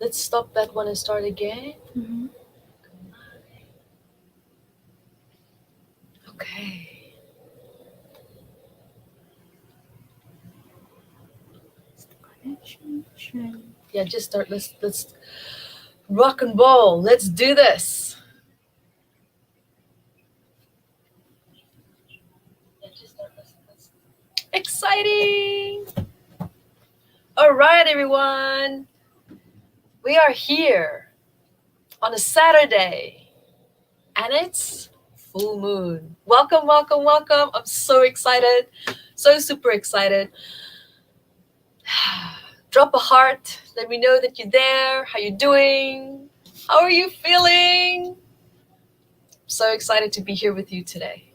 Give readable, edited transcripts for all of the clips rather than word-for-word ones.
Let's stop that one and start again. Okay. Yeah, just start. Let's rock and roll. Let's do this. Exciting! All right, everyone. We are here on a Saturday, and it's full moon. Welcome, welcome, welcome. I'm so excited. So super excited. Drop a heart. Let me know that you're there. How you doing? How are you feeling? So excited to be here with you today.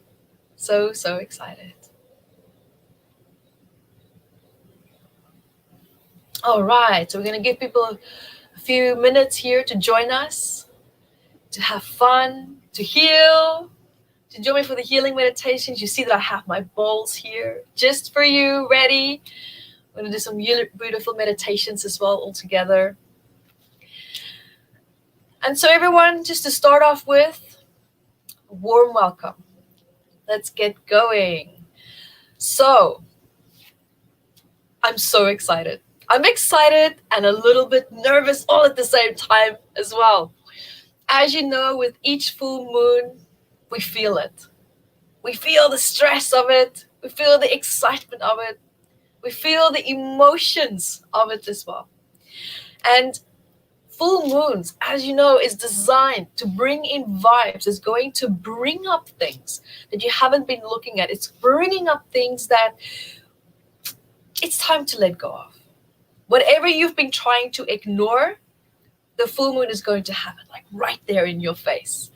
So excited. All right, so we're going to give people a few minutes here to join us, to have fun, to heal, to join me for the healing meditations. You see that I have my bowls here just for you, ready. We're going to do some beautiful meditations as well all together. And so everyone, just to start off with, a warm welcome. Let's get going. So, I'm so excited. I'm excited and a little bit nervous all at the same time as well. As you know, with each full moon, we feel it. We feel the stress of it. We feel the excitement of it. We feel the emotions of it as well. And full moons, as you know, is designed to bring in vibes. It's going to bring up things that you haven't been looking at. It's bringing up things that it's time to let go of. Whatever you've been trying to ignore, the full moon is going to have it like right there in your face.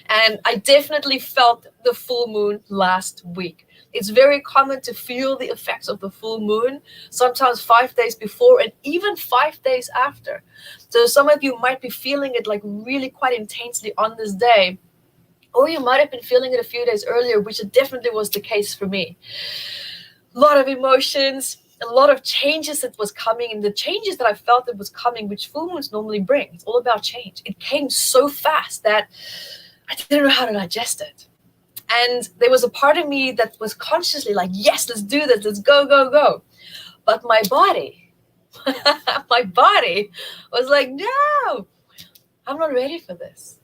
And I definitely felt the full moon last week. It's very common to feel the effects of the full moon, sometimes 5 days before and even 5 days after. So some of you might be feeling it like really quite intensely on this day, or you might have been feeling it a few days earlier, which definitely was the case for me. A lot of emotions, a lot of changes that was coming, and the changes that I felt that was coming, which full moons normally bring. It's all about change. It came so fast that I didn't know how to digest it. And there was a part of me that was consciously like, yes, let's do this. Let's go, go, go. But my body, my body was like, no, I'm not ready for this.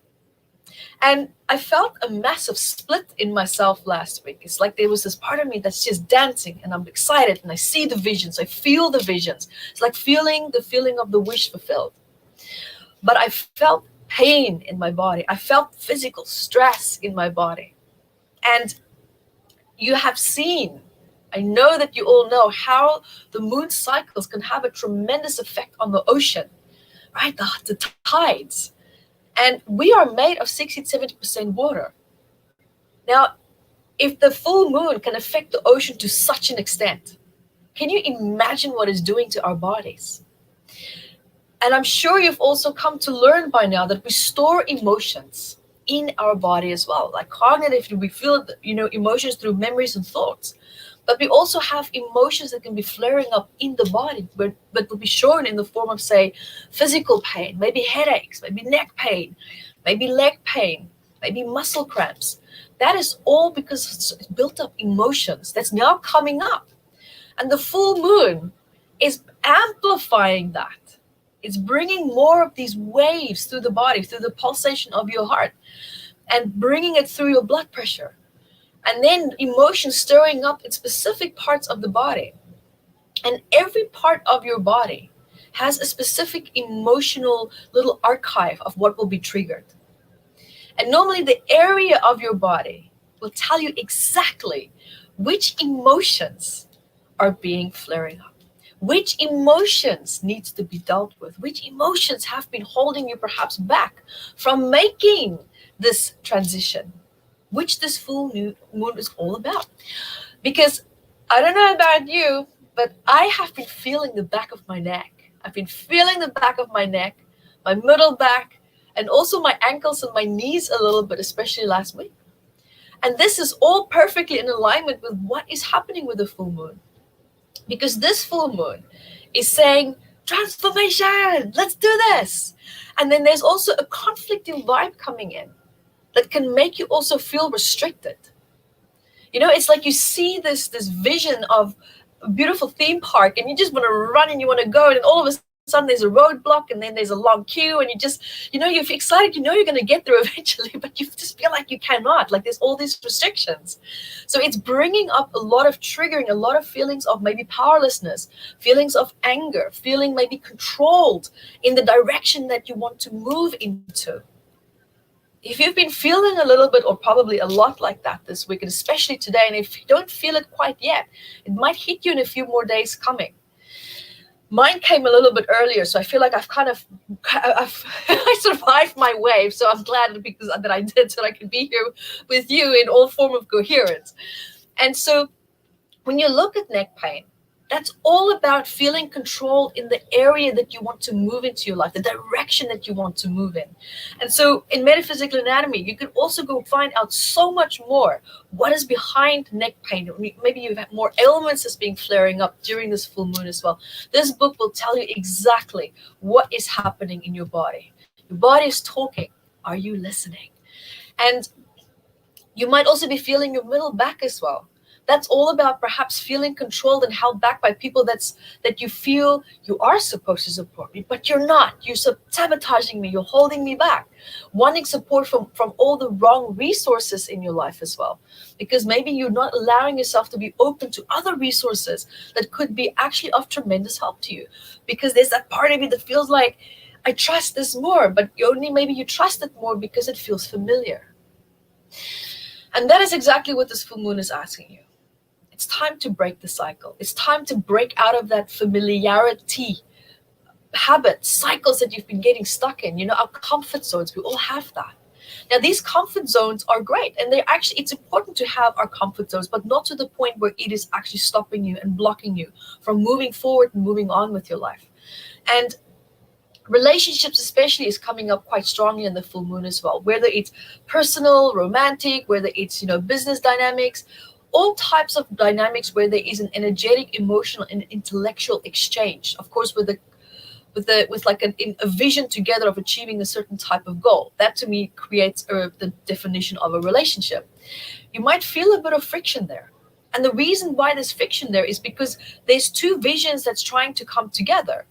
And I felt a massive split in myself last week. It's like there was this part of me that's just dancing and I'm excited and I see the visions. I feel the visions. It's like feeling the feeling of the wish fulfilled. But I felt pain in my body. I felt physical stress in my body. And you have seen, I know that you all know how the moon cycles can have a tremendous effect on the ocean, right? The tides. And we are made of 60-70% water. Now, if the full moon can affect the ocean to such an extent, can you imagine what it's doing to our bodies? And I'm sure you've also come to learn by now that we store emotions in our body as well. Like cognitively, we feel, emotions through memories and thoughts. But we also have emotions that can be flaring up in the body, but will be shown in the form of, say, physical pain, maybe headaches, maybe neck pain, maybe leg pain, maybe muscle cramps. That is all because it's built up emotions that's now coming up. And the full moon is amplifying that. It's bringing more of these waves through the body, through the pulsation of your heart, and bringing it through your blood pressure. And then emotions stirring up in specific parts of the body. And every part of your body has a specific emotional little archive of what will be triggered. And normally the area of your body will tell you exactly which emotions are being flaring up, which emotions needs to be dealt with, which emotions have been holding you perhaps back from making this transition, which this full moon is all about. Because I don't know about you, but I have been feeling the back of my neck. I've been feeling the back of my neck, my middle back, and also my ankles and my knees a little bit, especially last week. And this is all perfectly in alignment with what is happening with the full moon. Because this full moon is saying, transformation, let's do this. And then there's also a conflicting vibe coming in that can make you also feel restricted. You know, it's like you see this vision of a beautiful theme park and you just want to run and you want to go, and all of a sudden there's a roadblock and then there's a long queue, and you just, you know, you're excited, you know you're going to get there eventually, but you just feel like you cannot, like there's all these restrictions. So it's bringing up a lot of triggering, a lot of feelings of maybe powerlessness, feelings of anger, feeling maybe controlled in the direction that you want to move into. If you've been feeling a little bit or probably a lot like that this week, and especially today, and if you don't feel it quite yet, it might hit you in a few more days coming. Mine came a little bit earlier, so I feel like I survived my wave. So I'm glad because that I did, so that I can be here with you in all form of coherence. And so when you look at neck pain, that's all about feeling control in the area that you want to move into your life, the direction that you want to move in. And so in Metaphysical Anatomy, you can also go find out so much more. What is behind neck pain? Maybe you have more ailments that's being flaring up during this full moon as well. This book will tell you exactly what is happening in your body. Your body is talking. Are you listening? And you might also be feeling your middle back as well. That's all about perhaps feeling controlled and held back by people that you feel you are supposed to support me, but you're not. You're sabotaging me. You're holding me back. Wanting support from all the wrong resources in your life as well, because maybe you're not allowing yourself to be open to other resources that could be actually of tremendous help to you, because there's that part of you that feels like, I trust this more, but maybe you trust it more because it feels familiar. And that is exactly what this full moon is asking you. It's time to break the cycle. It's time to break out of that familiarity, habits, cycles that you've been getting stuck in. You know, our comfort zones, we all have that. Now, these comfort zones are great, and it's important to have our comfort zones, but not to the point where it is actually stopping you and blocking you from moving forward and moving on with your life. And relationships especially is coming up quite strongly in the full moon as well, whether it's personal, romantic, whether it's, you know, business dynamics, all types of dynamics where there is an energetic, emotional, and intellectual exchange. Of course, with like a vision together of achieving a certain type of goal. That to me creates the definition of a relationship. You might feel a bit of friction there. And the reason why there's friction there is because there's two visions that's trying to come together,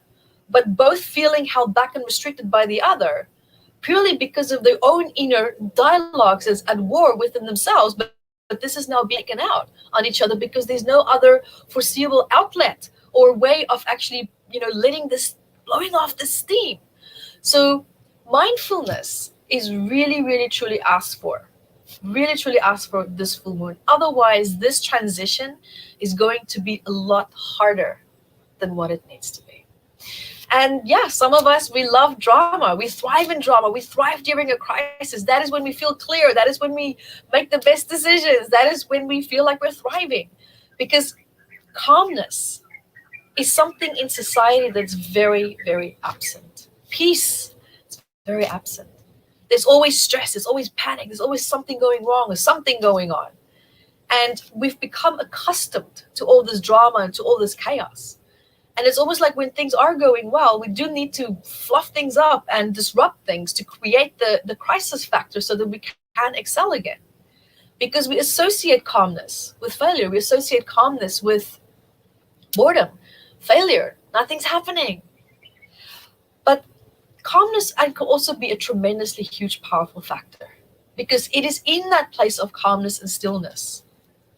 but both feeling held back and restricted by the other, purely because of their own inner dialogues as at war within themselves. But this is now being taken out on each other because there's no other foreseeable outlet or way of actually, you know, blowing off the steam. So mindfulness is really, really, truly asked for. Really, truly asked for this full moon. Otherwise, this transition is going to be a lot harder than what it needs to be. And yeah, some of us, we love drama. We thrive in drama. We thrive during a crisis. That is when we feel clear. That is when we make the best decisions. That is when we feel like we're thriving. Because calmness is something in society that's very, very absent. Peace is very absent. There's always stress. There's always panic. There's always something going wrong or something going on. And we've become accustomed to all this drama and to all this chaos. And it's almost like when things are going well, we do need to fluff things up and disrupt things to create the crisis factor so that we can excel again. Because we associate calmness with failure. We associate calmness with boredom, failure, nothing's happening. But calmness can also be a tremendously huge, powerful factor, because it is in that place of calmness and stillness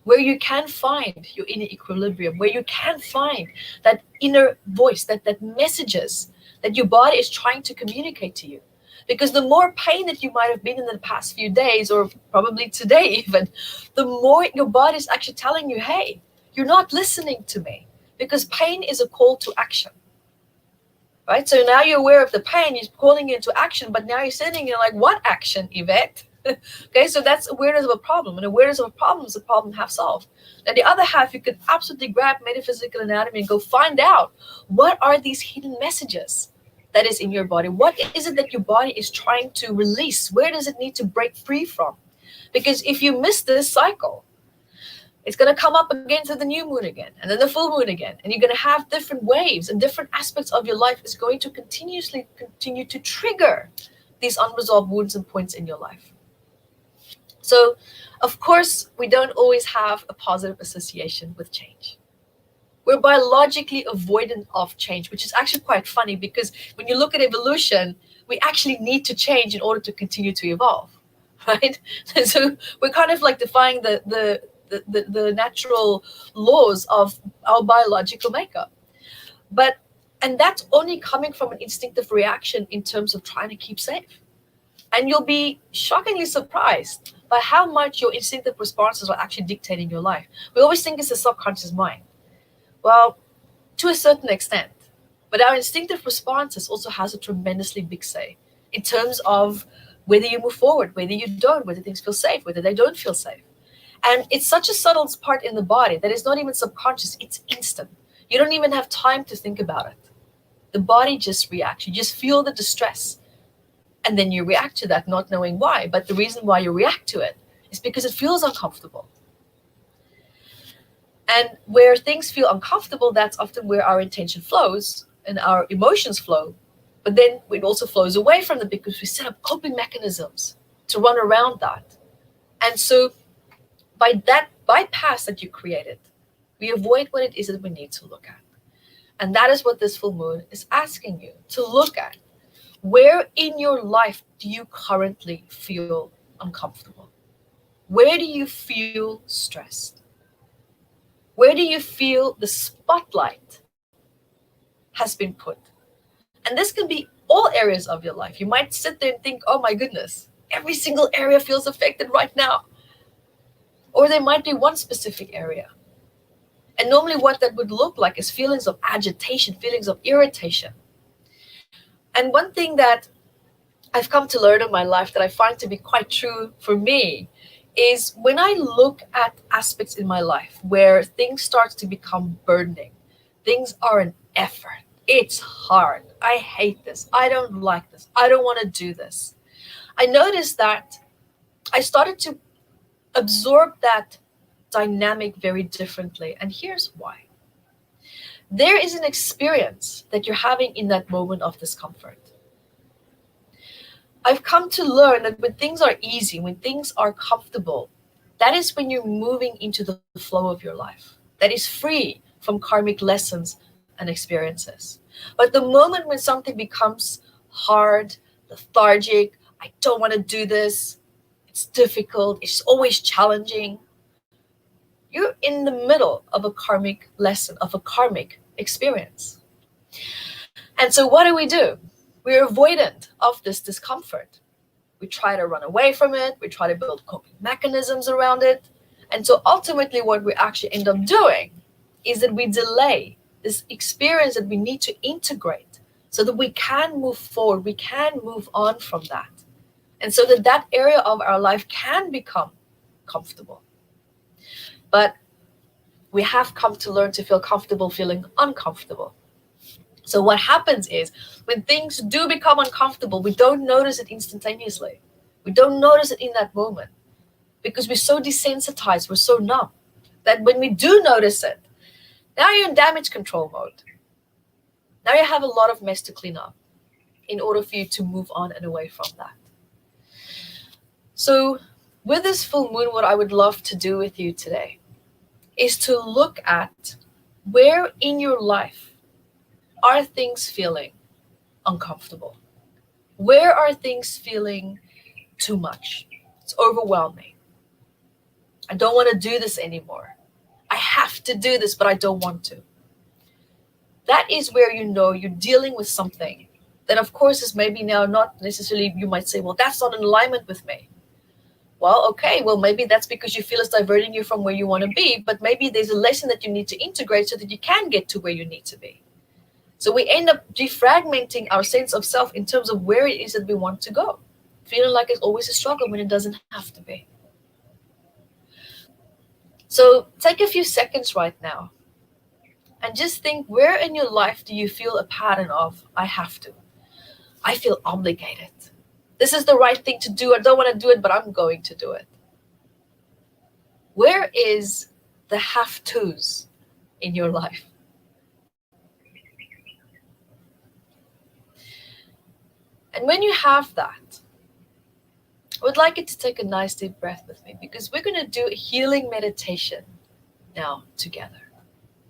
where you can find your inner equilibrium, where you can find that inner voice, that messages that your body is trying to communicate to you. Because the more pain that you might have been in the past few days, or probably today even, the more your body is actually telling you, hey, you're not listening to me. Because pain is a call to action. Right? So now you're aware of the pain, you're calling you into action, but now you're sitting, you're like, what action, Evette? Okay, so that's awareness of a problem. And awareness of a problem is a problem half solved. Now the other half, you can absolutely grab Metaphysical Anatomy and go find out what are these hidden messages that is in your body. What is it that your body is trying to release? Where does it need to break free from? Because if you miss this cycle, It's going to come up again to the new moon again, and then the full moon again. And you're going to have different waves, and different aspects of your life is going to continue to trigger these unresolved wounds and points in your life. So, of course, we don't always have a positive association with change. We're biologically avoidant of change, which is actually quite funny, because when you look at evolution, we actually need to change in order to continue to evolve, right? And so we're kind of like defying the natural laws of our biological makeup. And that's only coming from an instinctive reaction in terms of trying to keep safe. And you'll be shockingly surprised by how much your instinctive responses are actually dictating your life. We always think it's the subconscious mind. Well, to a certain extent. But our instinctive responses also has a tremendously big say in terms of whether you move forward, whether you don't, whether things feel safe, whether they don't feel safe. And it's such a subtle part in the body that it's not even subconscious, it's instant. You don't even have time to think about it. The body just reacts. You just feel the distress. And then you react to that, not knowing why. But the reason why you react to it is because it feels uncomfortable. And where things feel uncomfortable, that's often where our intention flows and our emotions flow. But then it also flows away from them because we set up coping mechanisms to run around that. And so by that bypass that you created, we avoid what it is that we need to look at. And that is what this full moon is asking you to look at. Where in your life do you currently feel uncomfortable? Where do you feel stressed? Where do you feel the spotlight has been put? And this can be all areas of your life. You might sit there and think, oh my goodness, every single area feels affected right now. Or there might be one specific area. And normally what that would look like is feelings of agitation, feelings of irritation. And one thing that I've come to learn in my life that I find to be quite true for me is when I look at aspects in my life where things start to become burdening, things are an effort. It's hard. I hate this. I don't like this. I don't want to do this. I noticed that I started to absorb that dynamic very differently. And here's why. There is an experience that you're having in that moment of discomfort. I've come to learn that when things are easy, when things are comfortable, that is when you're moving into the flow of your life. That is free from karmic lessons and experiences. But the moment when something becomes hard, lethargic, I don't want to do this, it's difficult, it's always challenging, you're in the middle of a karmic lesson, of a karmic experience. And so what do? We're avoidant of this discomfort. We try to run away from it. We try to build coping mechanisms around it. And so ultimately what we actually end up doing is that we delay this experience that we need to integrate so that we can move forward, we can move on from that. And so that area of our life can become comfortable. But we have come to learn to feel comfortable feeling uncomfortable. So what happens is when things do become uncomfortable, we don't notice it instantaneously. We don't notice it in that moment because we're so desensitized, we're so numb that when we do notice it, now you're in damage control mode. Now you have a lot of mess to clean up in order for you to move on and away from that. So with this full moon, what I would love to do with you today is to look at where in your life are things feeling uncomfortable? Where are things feeling too much? It's overwhelming. I don't want to do this anymore. I have to do this, but I don't want to. That is where you know you're dealing with something that, of course, is maybe now not necessarily, you might say, well, that's not in alignment with me. Well, okay, well, maybe that's because you feel it's diverting you from where you want to be, but maybe there's a lesson that you need to integrate so that you can get to where you need to be. So we end up defragmenting our sense of self in terms of where it is that we want to go, feeling like it's always a struggle when it doesn't have to be. So take a few seconds right now and just think, where in your life do you feel a pattern of, I have to? I feel obligated. This is the right thing to do. I don't want to do it, but I'm going to do it. Where is the have-tos in your life. And when you have that, I would like you to take a nice deep breath with me, because we're going to do a healing meditation now together.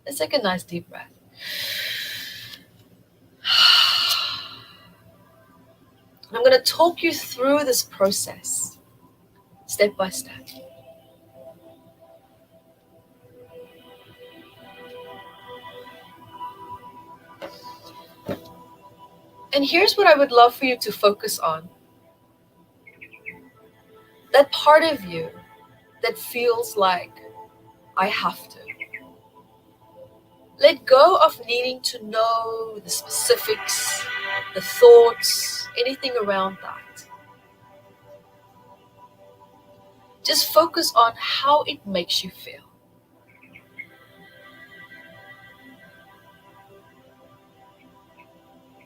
Let's take a nice deep breath. And I'm going to talk you through this process step by step. And here's what I would love for you to focus on. That part of you that feels like, I have to. Let go of needing to know the specifics, the thoughts, anything around that. Just focus on how it makes you feel.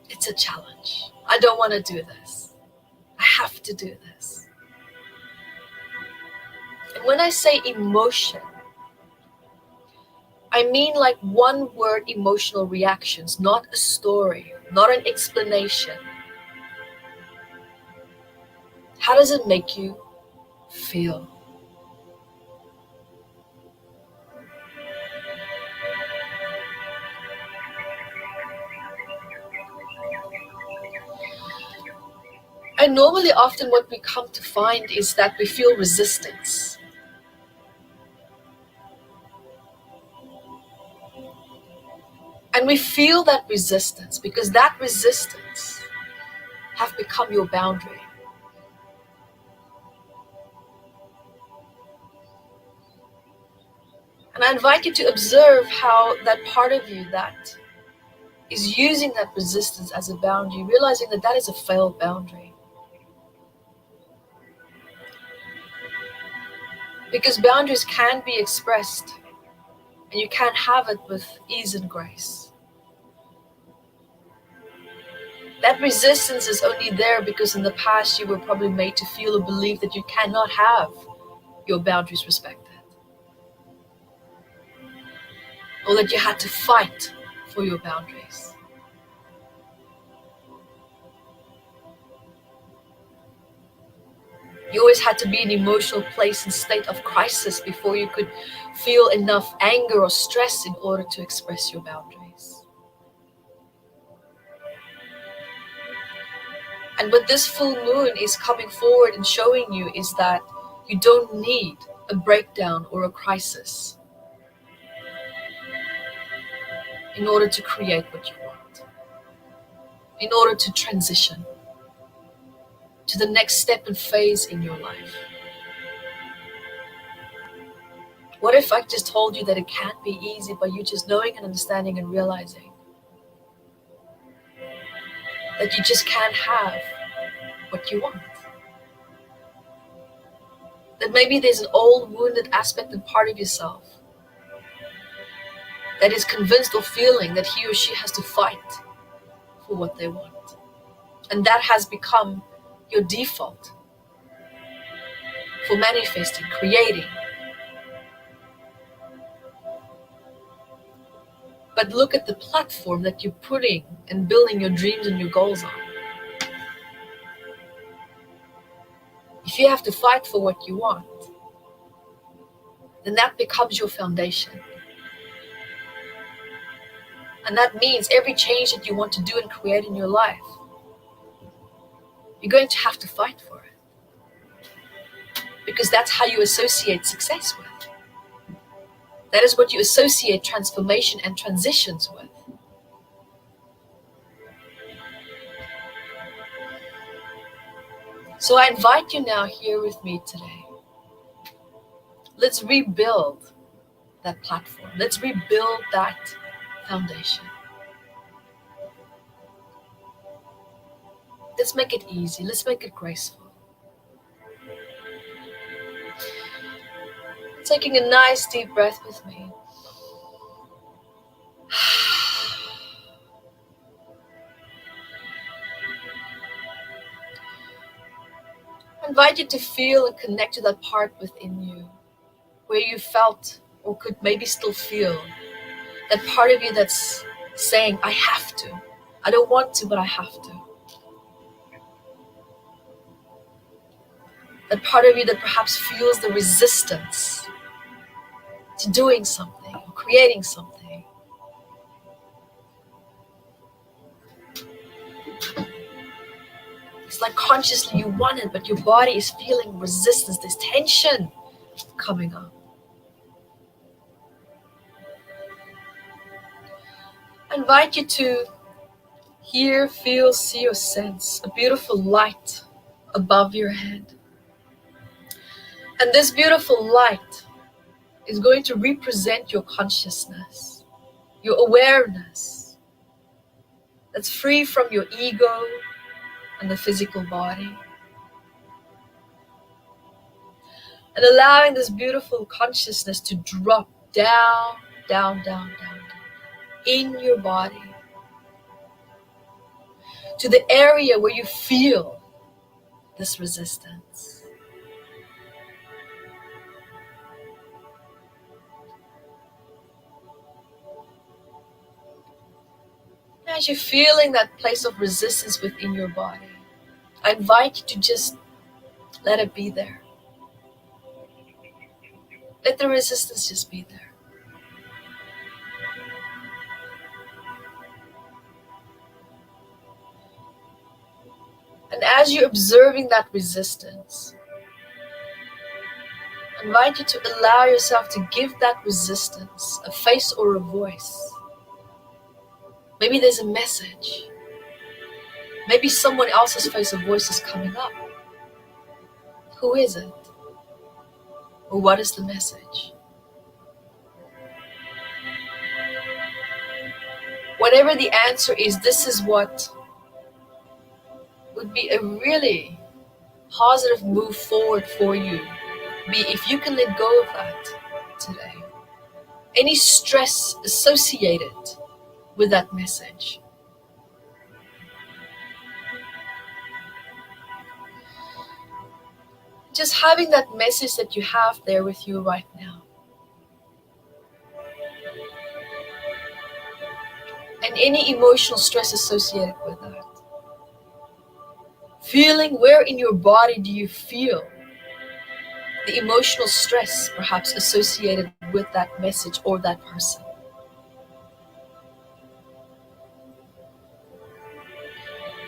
It's a challenge. I don't want to do this. I have to do this. And when I say emotion, I mean like one word emotional reactions, not a story, not an explanation. How does it make you feel? And normally often what we come to find is that we feel resistance. And we feel that resistance because that resistance have become your boundary. And I invite you to observe how that part of you that is using that resistance as a boundary, realizing that that is a failed boundary. Because boundaries can be expressed, and you can have it with ease and grace. That resistance is only there because in the past you were probably made to feel or believe that you cannot have your boundaries respected. Or that you had to fight for your boundaries. You always had to be in an emotional place and state of crisis before you could feel enough anger or stress in order to express your boundaries. And what this full moon is coming forward and showing you is that you don't need a breakdown or a crisis in order to create what you want, in order to transition to the next step and phase in your life. What if I just told you that it can't be easy by you just knowing and understanding and realizing that you just can't have what you want? That maybe there's an old wounded aspect and part of yourself that is convinced or feeling that he or she has to fight for what they want. And that has become your default for manifesting, creating. But look at the platform that you're putting and building your dreams and your goals on. If you have to fight for what you want, then that becomes your foundation. And that means every change that you want to do and create in your life, you're going to have to fight for it. Because that's how you associate success with. That is what you associate transformation and transitions with. So I invite you now here with me today. Let's rebuild that platform. Let's rebuild that foundation. Let's make it easy. Let's make it graceful. Taking a nice deep breath with me. I invite you to feel and connect to that part within you where you felt or could maybe still feel, that part of you that's saying, I have to. I don't want to, but I have to. That part of you that perhaps feels the resistance to doing something or creating something. It's like consciously you want it, but your body is feeling resistance, this tension coming up. I invite you to hear, feel, see, or sense a beautiful light above your head. And this beautiful light is going to represent your consciousness, your awareness that's free from your ego and the physical body. And allowing this beautiful consciousness to drop down, down, down, down, down in your body to the area where you feel this resistance. As you're feeling that place of resistance within your body, I invite you to just let it be there. Let the resistance just be there. And as you're observing that resistance, I invite you to allow yourself to give that resistance a face or a voice. Maybe there's a message. Maybe someone else's face or voice is coming up. Who is it? Or what is the message? Whatever the answer is, this is what would be a really positive move forward for you. If you can let go of that today. Any stress associated with that message. Just having that message that you have there with you right now. And any emotional stress associated with that. Feeling where in your body do you feel the emotional stress perhaps associated with that message or that person.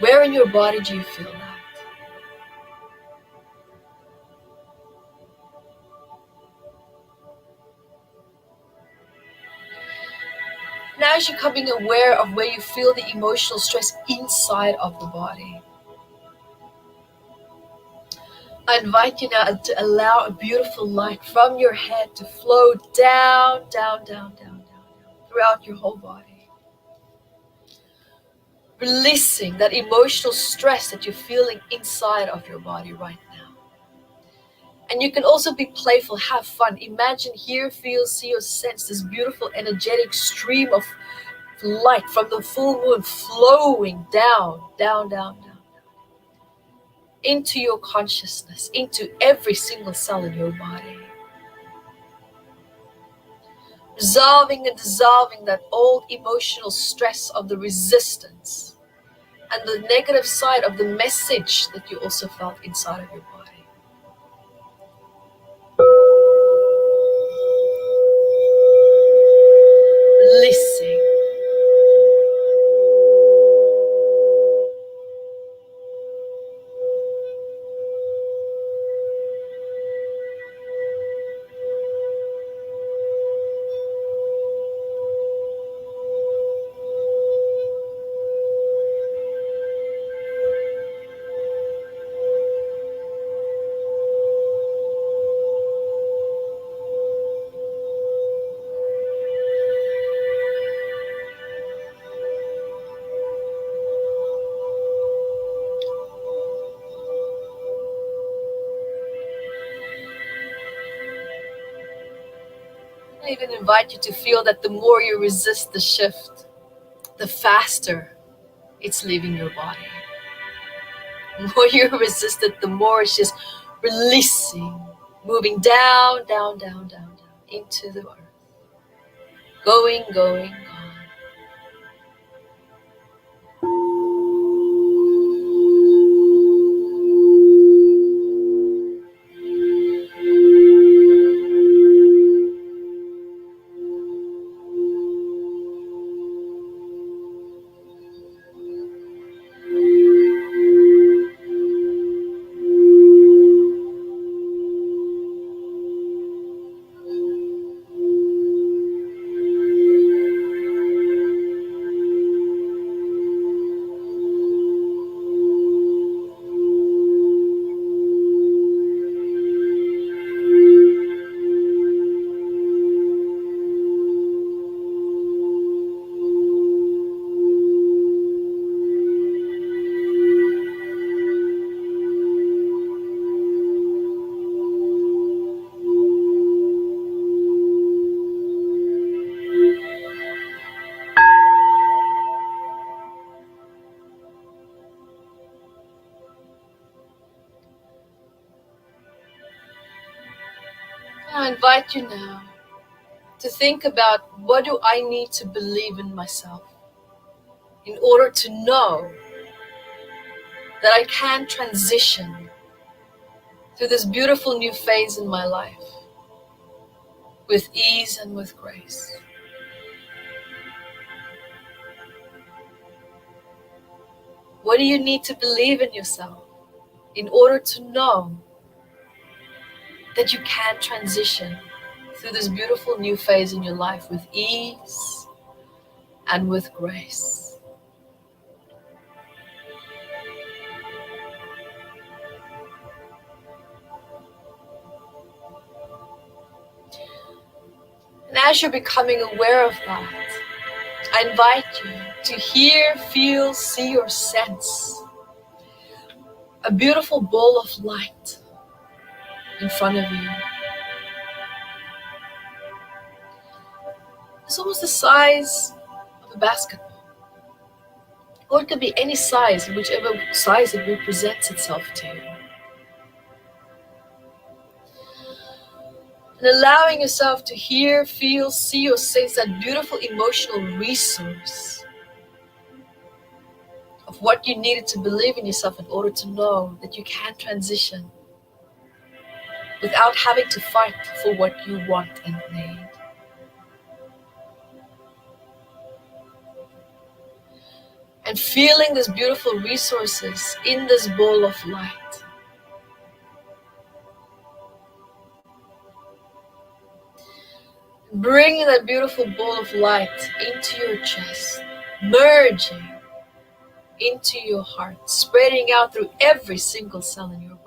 Where in your body do you feel that? Now as you're becoming aware of where you feel the emotional stress inside of the body, I invite you now to allow a beautiful light from your head to flow down, down, down, down, down, down, throughout your whole body. Releasing that emotional stress that you're feeling inside of your body right now. And you can also be playful, have fun. Imagine, hear, feel, see, or sense this beautiful energetic stream of light from the full moon flowing down, down, down, down, into your consciousness, into every single cell in your body. Resolving and dissolving that old emotional stress of the resistance and the negative side of the message that you also felt inside of your body. Releasing. I even invite you to feel that the more you resist the shift, the faster it's leaving your body. The more you resist it, the more it's just releasing, moving down, down, down, down, down into the earth. going, going, gone. I invite you now to think about, what do I need to believe in myself in order to know that I can transition through this beautiful new phase in my life with ease and with grace. What do you need to believe in yourself in order to know that you can transition through this beautiful new phase in your life with ease and with grace? And as you're becoming aware of that, I invite you to hear, feel, see, or sense a beautiful ball of light in front of you. It's almost the size of a basketball. Or it could be any size, whichever size it represents itself to you. And allowing yourself to hear, feel, see, or sense that beautiful emotional resource of what you needed to believe in yourself in order to know that you can transition without having to fight for what you want and need. And feeling these beautiful resources in this ball of light. Bringing that beautiful ball of light into your chest, merging into your heart, spreading out through every single cell in your body.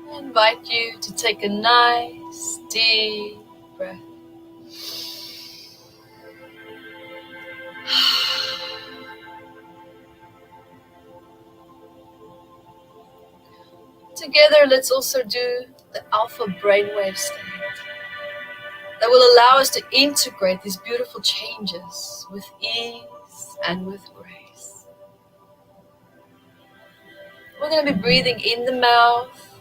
I invite you to take a nice deep breath. Together, let's also do the alpha brainwave state that will allow us to integrate these beautiful changes with ease and with grace. We're going to be breathing in the mouth,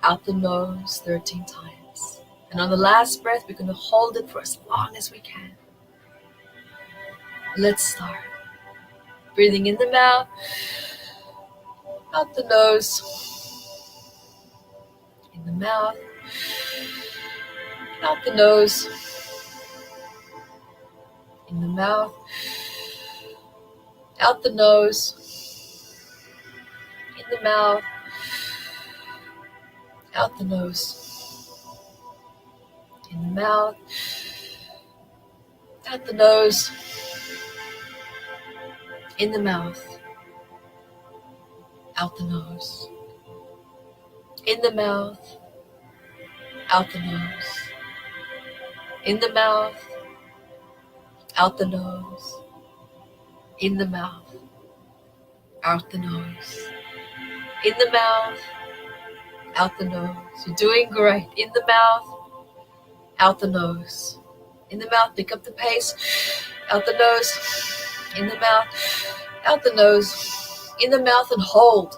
out the nose 13 times. And on the last breath, we're going to hold it for as long as we can. Let's start. Breathing in the mouth, out the nose, in the mouth, out the nose, in the mouth, out the nose, in the mouth, out the nose, in the mouth, out the nose, in the mouth, out the nose, in the mouth, out the nose, in the mouth, out the nose, in the mouth, out the nose, in the mouth, out the nose. You're doing great. In the mouth, out the nose. In the mouth, pick up the pace. Out the nose, in the mouth, out the nose, in the mouth, and hold.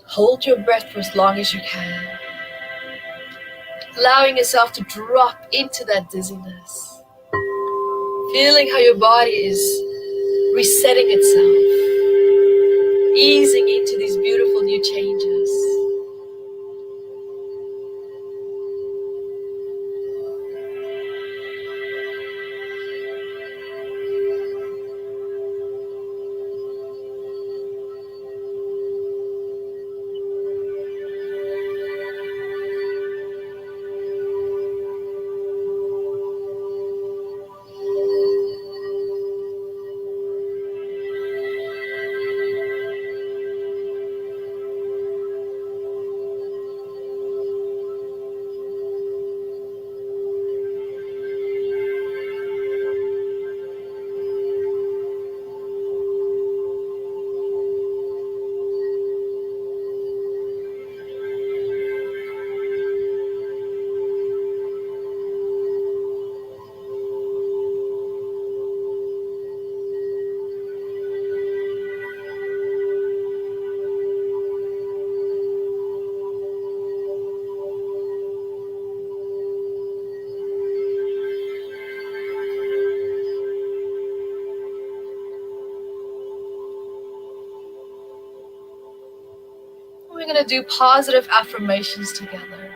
Hold your breath for as long as you can. Allowing yourself to drop into that dizziness. Feeling how your body is resetting itself. Easing into these beautiful new changes. We're going to do positive affirmations together.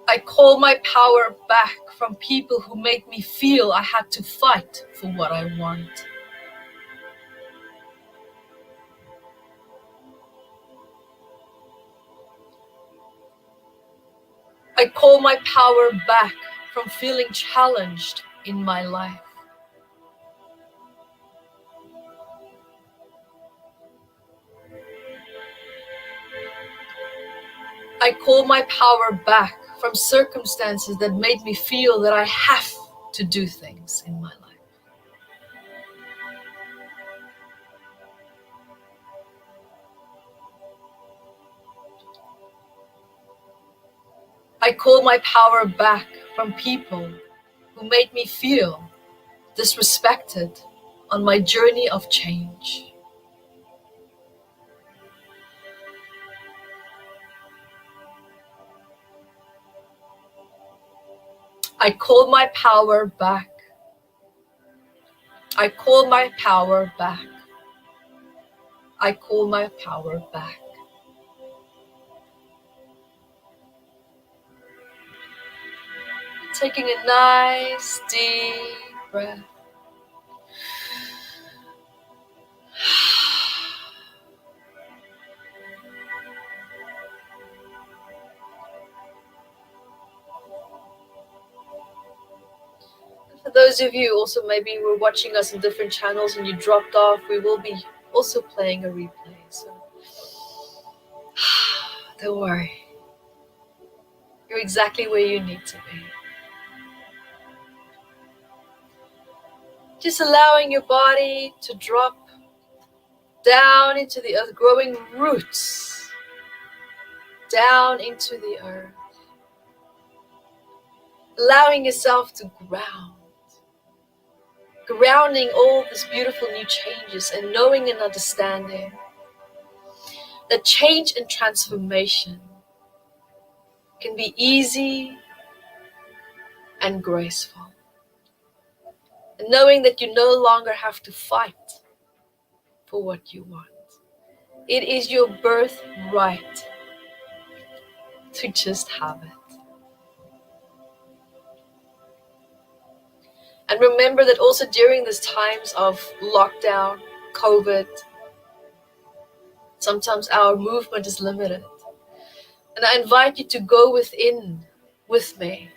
I call my power back from people who made me feel I had to fight for what I want. I call my power back from feeling challenged in my life. I call my power back from circumstances that made me feel that I have to do things in my life. I call my power back from people who made me feel disrespected on my journey of change. I call my power back. I call my power back. I call my power back. Taking a nice deep breath. For those of you also maybe were watching us on different channels and you dropped off, we will be also playing a replay. So don't worry. You're exactly where you need to be. Just allowing your body to drop down into the earth, growing roots down into the earth. Allowing yourself to ground. grounding all these beautiful new changes and knowing and understanding that change and transformation can be easy and graceful. And knowing that you no longer have to fight for what you want. It is your birthright to just have it. And remember that also during these times of lockdown, COVID, sometimes our movement is limited. And I invite you to go within with me,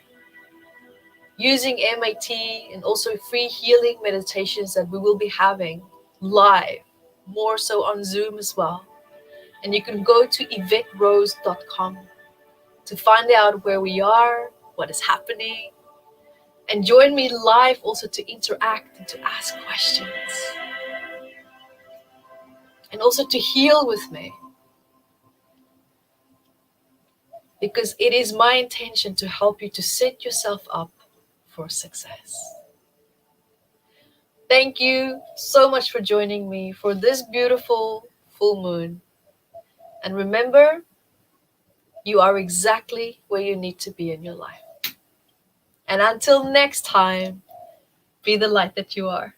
using MAT and also free healing meditations that we will be having live, more so on Zoom as well. And you can go to evetterose.com to find out where we are, what is happening, and join me live also to interact and to ask questions. And also to heal with me. Because it is my intention to help you to set yourself up for success. Thank you so much for joining me for this beautiful full moon. And remember, you are exactly where you need to be in your life. And until next time, be the light that you are.